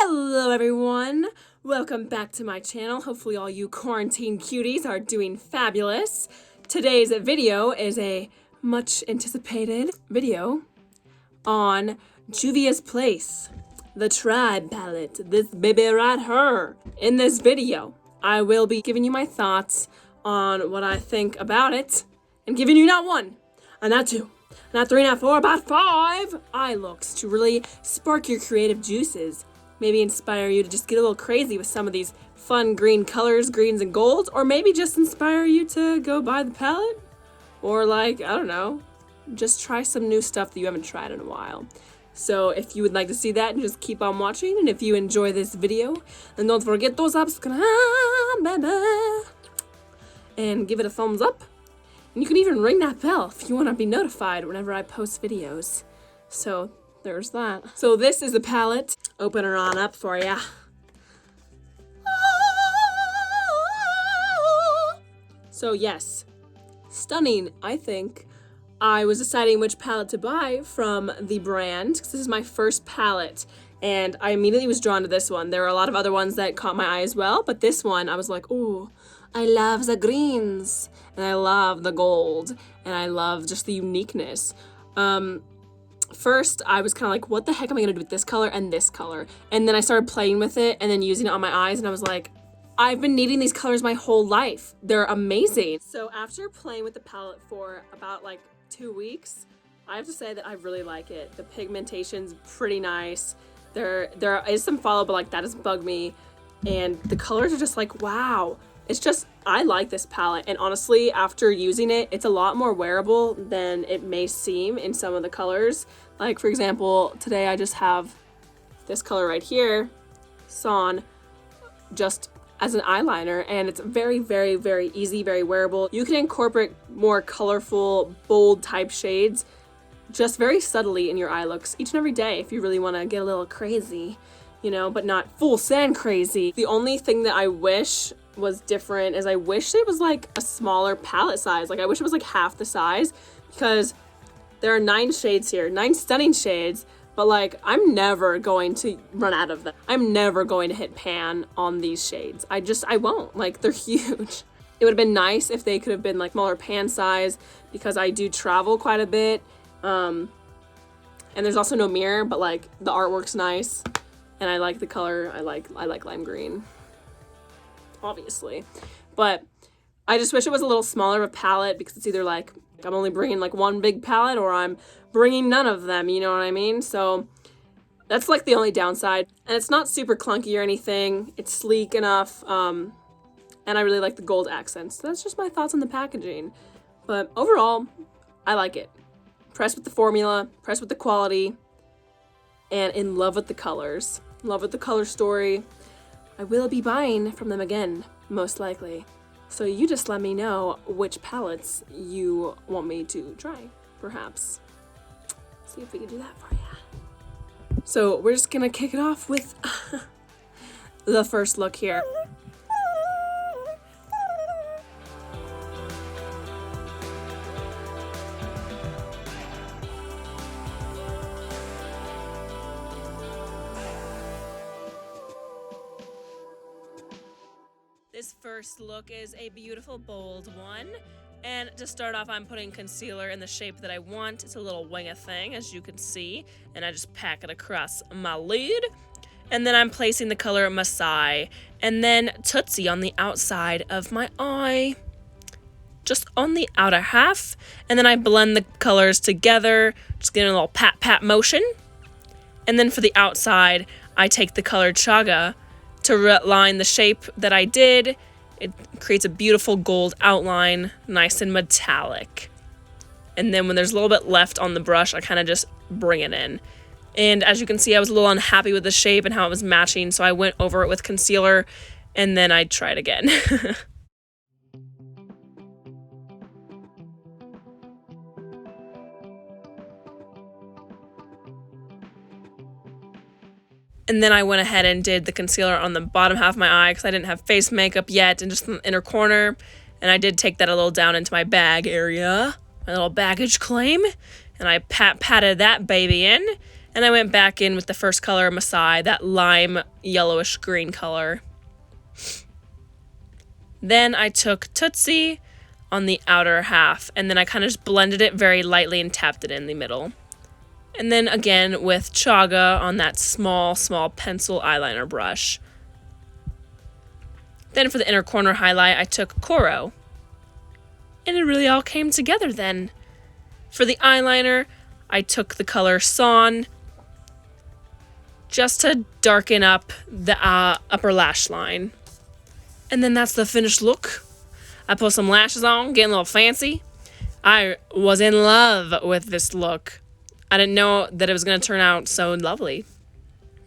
Hello everyone, welcome back to my channel. Hopefully all you quarantine cuties are doing fabulous. Today's video is a much anticipated video on Juvia's Place, the Tribe palette, this baby right here. In this video, I will be giving you my thoughts on what I think about it and giving you not one, and not two, not three, not four, but 5 eye looks to really spark your creative juices. Maybe inspire you to just get a little crazy with some of these fun green colors, greens and golds, or maybe just inspire you to go buy the palette, or like, I don't know, just try some new stuff that you haven't tried in a while. So if you would like to see that, just keep on watching, and if you enjoy this video, then don't forget to subscribe, baby, and give it a thumbs up. And you can even ring that bell if you want to be notified whenever I post videos. So there's that. So this is the palette. Open her on up for ya. So yes, stunning, I think. I was deciding which palette to buy from the brand, because this is my first palette, and I immediately was drawn to this one. There were a lot of other ones that caught my eye as well, but this one, I was like, ooh, I love the greens, and I love the gold, and I love just the uniqueness. First, I was kind of like, what the heck am I going to do with this color and this color? And then I started playing with it and then using it on my eyes, and I was like, I've been needing these colors my whole life. They're amazing. So after playing with the palette for about like 2 weeks, I have to say that I really like it. The pigmentation's pretty nice. There is some follow, but like that doesn't bug me. And the colors are just like, wow. It's just, I like this palette, and honestly, after using it, it's a lot more wearable than it may seem in some of the colors. Like, for example, today I just have this color right here, Son, just as an eyeliner, and it's very, very, very easy, very wearable. You can incorporate more colorful, bold type shades just very subtly in your eye looks each and every day if you really want to get a little crazy, you know, but not full send crazy. The only thing that I wish was different is I wish it was like a smaller palette size. Like I wish it was like half the size, because there are 9 shades here, 9 stunning shades, but like I'm never going to run out of them. I'm never going to hit pan on these shades. I won't. Like, they're huge. It would have been nice if they could have been like smaller pan size, because I do travel quite a bit. And there's also no mirror, but like the artwork's nice and I like the color. I like lime green, obviously, but I just wish it was a little smaller of a palette, because it's either like I'm only bringing like one big palette or I'm bringing none of them, you know what I mean? So that's like the only downside, and it's not super clunky or anything. It's sleek enough, and I really like the gold accents. So that's just my thoughts on the packaging, but overall I like it. Impressed with the formula, impressed with the quality, and in love with the colors, love with the color story. I will be buying from them again, most likely. So you just let me know which palettes you want me to try, perhaps. See if we can do that for you. So we're just gonna kick it off with the first look here. This first look is a beautiful bold one, and to start off I'm putting concealer in the shape that I want. It's a little wing thing, as you can see, and I just pack it across my lid, and then I'm placing the color Masai and then Tootsie on the outside of my eye, just on the outer half, and then I blend the colors together, just getting a little pat motion, and then for the outside I take the color chaarg to line the shape that I did. It creates a beautiful gold outline, nice and metallic. And then when there's a little bit left on the brush, I kind of just bring it in. And as you can see, I was a little unhappy with the shape and how it was matching, so I went over it with concealer, and then I tried again. And then I went ahead and did the concealer on the bottom half of my eye, because I didn't have face makeup yet, and just in the inner corner. And I did take that a little down into my bag area, my little baggage claim. And I patted that baby in. And I went back in with the first color, Masai, that lime yellowish green color. Then I took Tootsie on the outer half, and then I kind of just blended it very lightly and tapped it in the middle. And then again with Chaga on that small pencil eyeliner brush. Then for the inner corner highlight, I took Koro. And it really all came together then. For the eyeliner, I took the color Son just to darken up the upper lash line. And then that's the finished look. I put some lashes on, getting a little fancy. I was in love with this look. I didn't know that it was going to turn out so lovely.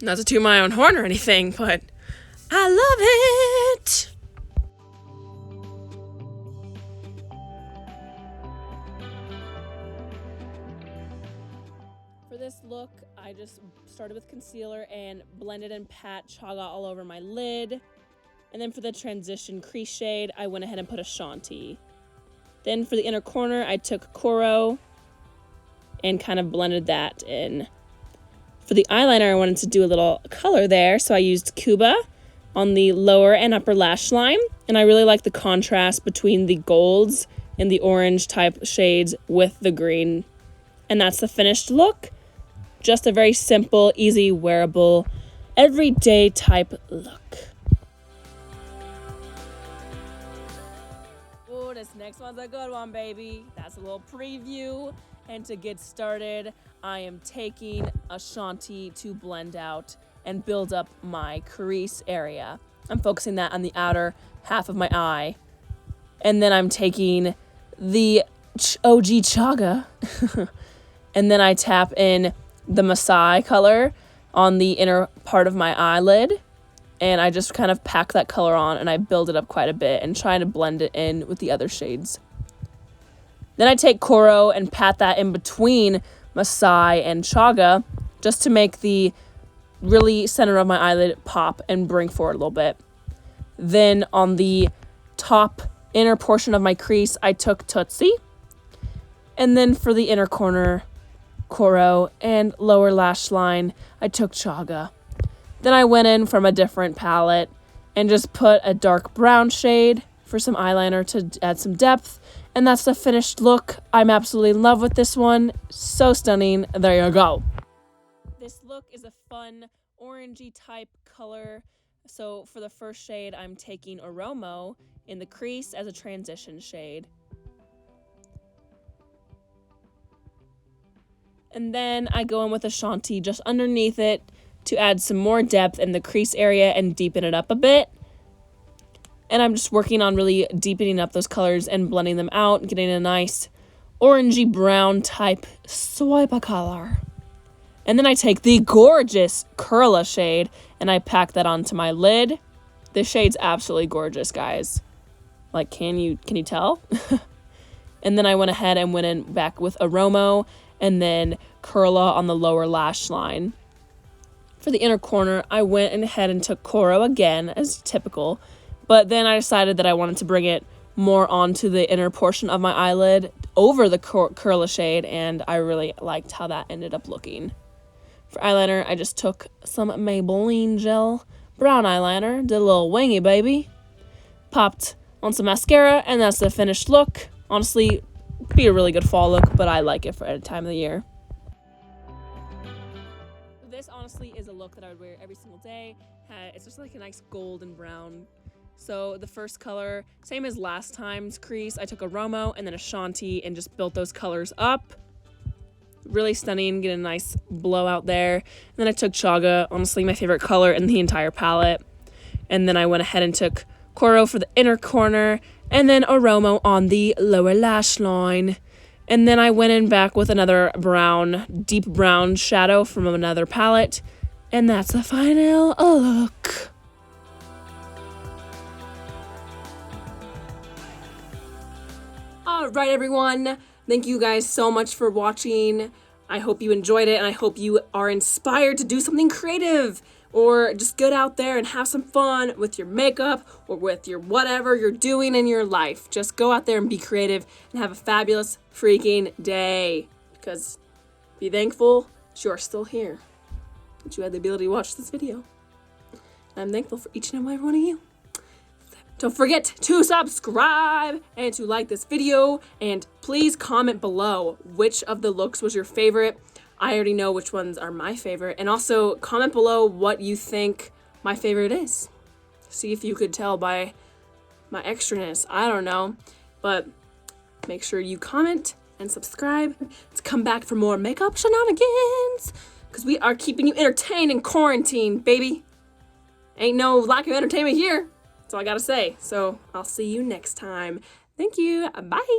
Not to toot my own horn or anything, but I love it. For this look, I just started with concealer and blended and pat Chaga all over my lid. And then for the transition crease shade, I went ahead and put a Shanti. Then for the inner corner, I took Koro and kind of blended that in. For the eyeliner, I wanted to do a little color there, so I used Cuba on the lower and upper lash line. And I really like the contrast between the golds and the orange type shades with the green. And that's the finished look. Just a very simple, easy, wearable, everyday type look. Oh, this next one's a good one, baby. That's a little preview. And to get started, I am taking a Shanti to blend out and build up my crease area. I'm focusing that on the outer half of my eye. And then I'm taking the OG Chaga. And then I tap in the Masai color on the inner part of my eyelid. And I just kind of pack that color on and I build it up quite a bit and try to blend it in with the other shades. Then I take Koro and pat that in between Masai and Chaga just to make the really center of my eyelid pop and bring forward a little bit. Then on the top inner portion of my crease, I took Tootsie. And then for the inner corner, Koro, and lower lash line, I took Chaga. Then I went in from a different palette and just put a dark brown shade for some eyeliner to add some depth. And that's the finished look. I'm absolutely in love with this one. So stunning. There you go. This look is a fun orangey type color. So for the first shade, I'm taking Oromo in the crease as a transition shade. And then I go in with a Shanti just underneath it to add some more depth in the crease area and deepen it up a bit. And I'm just working on really deepening up those colors and blending them out, getting a nice orangey brown type swipe color. And then I take the gorgeous Curla shade and I pack that onto my lid. This shade's absolutely gorgeous, guys. Like, can you tell? And then I went ahead and went in back with Oromo and then Curla on the lower lash line. For the inner corner, I went ahead and took Koro again, as typical. But then I decided that I wanted to bring it more onto the inner portion of my eyelid over the Curla shade, and I really liked how that ended up looking. For eyeliner, I just took some Maybelline Gel brown eyeliner, did a little wingy baby, popped on some mascara, and that's the finished look. Honestly, be a really good fall look, but I like it for any time of the year. This honestly is a look that I would wear every single day. It's just like a nice golden brown. So the first color, same as last time's crease, I took a Oromo and then a Shanti and just built those colors up. Really stunning, get a nice blowout there. And then I took Chaga, honestly my favorite color in the entire palette. And then I went ahead and took Koro for the inner corner and then Oromo on the lower lash line. And then I went in back with another brown, deep brown shadow from another palette. And that's the final look. All right, everyone. Thank you guys so much for watching. I hope you enjoyed it, and I hope you are inspired to do something creative or just get out there and have some fun with your makeup or with your whatever you're doing in your life. Just go out there and be creative and have a fabulous freaking day, because be thankful, that you are still here, that you had the ability to watch this video. And I'm thankful for each and every one of you. Don't forget to subscribe and to like this video, and please comment below which of the looks was your favorite. I already know which ones are my favorite, and also comment below what you think my favorite is. See if you could tell by my extraness, I don't know, but make sure you comment and subscribe to come back for more makeup shenanigans, because we are keeping you entertained in quarantine, baby. Ain't no lack of entertainment here. That's all I gotta say. So I'll see you next time. Thank you. Bye.